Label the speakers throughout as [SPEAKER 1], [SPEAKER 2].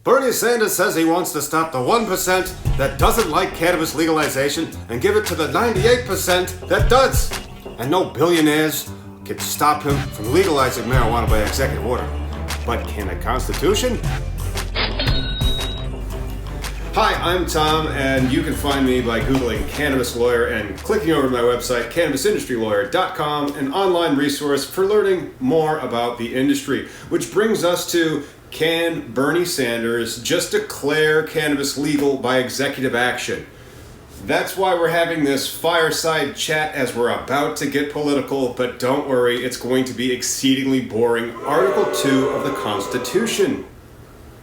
[SPEAKER 1] Bernie Sanders says he wants to stop the 1% that doesn't like cannabis legalization and give it to the 98% that does. And no billionaires can stop him from legalizing marijuana by executive order. But can a constitution? Hi, I'm Tom, and you can find me by Googling cannabis lawyer and clicking over to my website, cannabisindustrylawyer.com, an online resource for learning more about the industry. Which brings us to, can Bernie Sanders just declare cannabis legal by executive action? That's why we're having this fireside chat as we're about to get political, but don't worry, it's going to be exceedingly boring. Article 2 of the Constitution.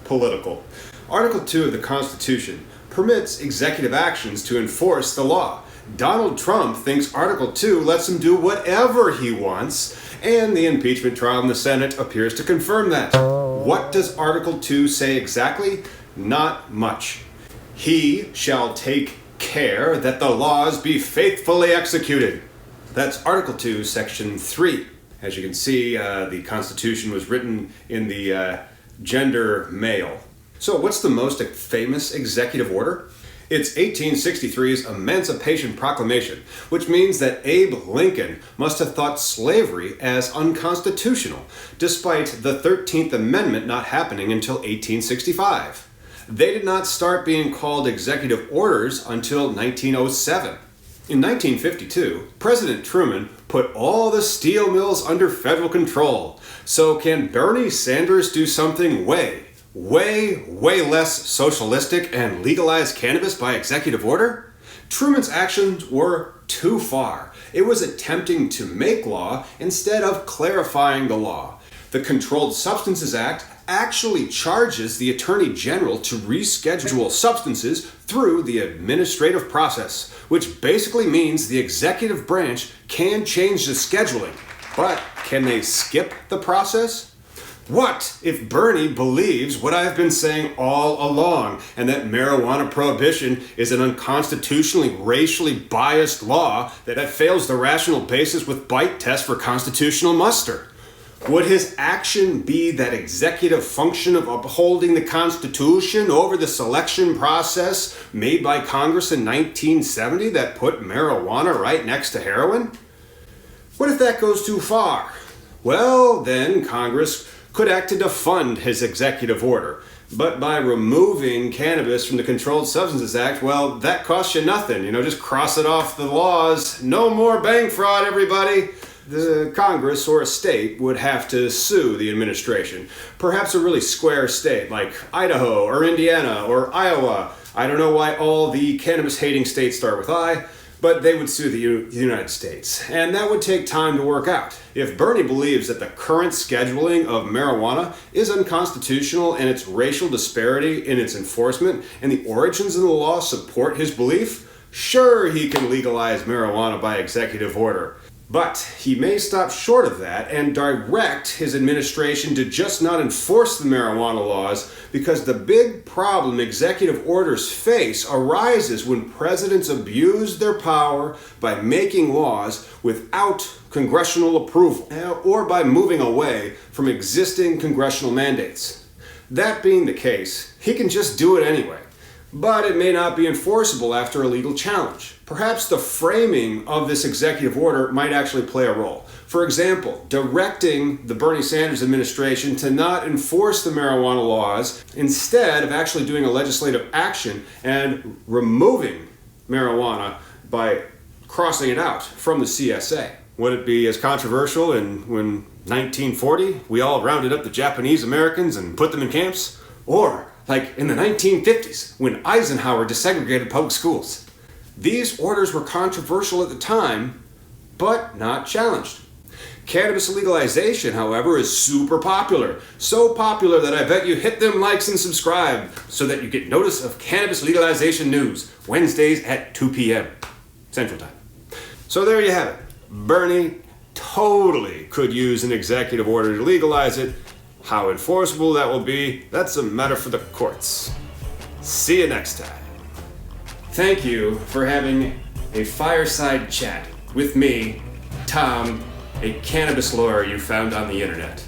[SPEAKER 1] Political. Article 2 of the Constitution permits executive actions to enforce the law. Donald Trump thinks Article 2 lets him do whatever he wants, and the impeachment trial in the Senate appears to confirm that. What does Article 2 say exactly? Not much. He shall take care that the laws be faithfully executed. That's Article 2, Section 3. As you can see, the Constitution was written in the gender male. So what's the most famous executive order? It's 1863's Emancipation Proclamation, which means that Abe Lincoln must have thought slavery as unconstitutional, despite the 13th Amendment not happening until 1865. They did not start being called executive orders until 1907. In 1952, President Truman put all the steel mills under federal control. So can Bernie Sanders do something way less socialistic and legalize cannabis by executive order? Truman's actions were too far. It was attempting to make law instead of clarifying the law. The Controlled Substances Act actually charges the Attorney General to reschedule substances through the administrative process, which basically means the executive branch can change the scheduling. But can they skip the process? What if Bernie believes what I've been saying all along, and that marijuana prohibition is an unconstitutionally racially biased law that fails the rational basis with bite test for constitutional muster? Would his action be that executive function of upholding the Constitution over the selection process made by Congress in 1970 that put marijuana right next to heroin? What if that goes too far? Well, then Congress could act to defund his executive order. But by removing cannabis from the Controlled Substances Act, well, that costs you nothing. Just cross it off the laws. No more bank fraud, everybody. The Congress or a state would have to sue the administration. Perhaps a really square state like Idaho or Indiana or Iowa. I don't know why all the cannabis-hating states start with I, but they would sue the United States. And that would take time to work out. If Bernie believes that the current scheduling of marijuana is unconstitutional and its racial disparity in its enforcement and the origins of the law support his belief, sure, he can legalize marijuana by executive order. But he may stop short of that and direct his administration to just not enforce the marijuana laws, because the big problem executive orders face arises when presidents abuse their power by making laws without congressional approval or by moving away from existing congressional mandates. That being the case, he can just do it anyway. But it may not be enforceable after a legal challenge. Perhaps the framing of this executive order might actually play a role. For example, directing the Bernie Sanders administration to not enforce the marijuana laws instead of actually doing a legislative action and removing marijuana by crossing it out from the CSA. Would it be as controversial when 1940 we all rounded up the Japanese Americans and put them in camps? Or like in the 1950s, when Eisenhower desegregated public schools? These orders were controversial at the time, but not challenged. Cannabis legalization, however, is super popular. So popular that I bet you hit them likes and subscribe so that you get notice of cannabis legalization news, Wednesdays at 2 p.m. Central Time. So there you have it. Bernie totally could use an executive order to legalize it. How enforceable that will be, that's a matter for the courts. See you next time. Thank you for having a fireside chat with me, Tom, a cannabis lawyer you found on the internet.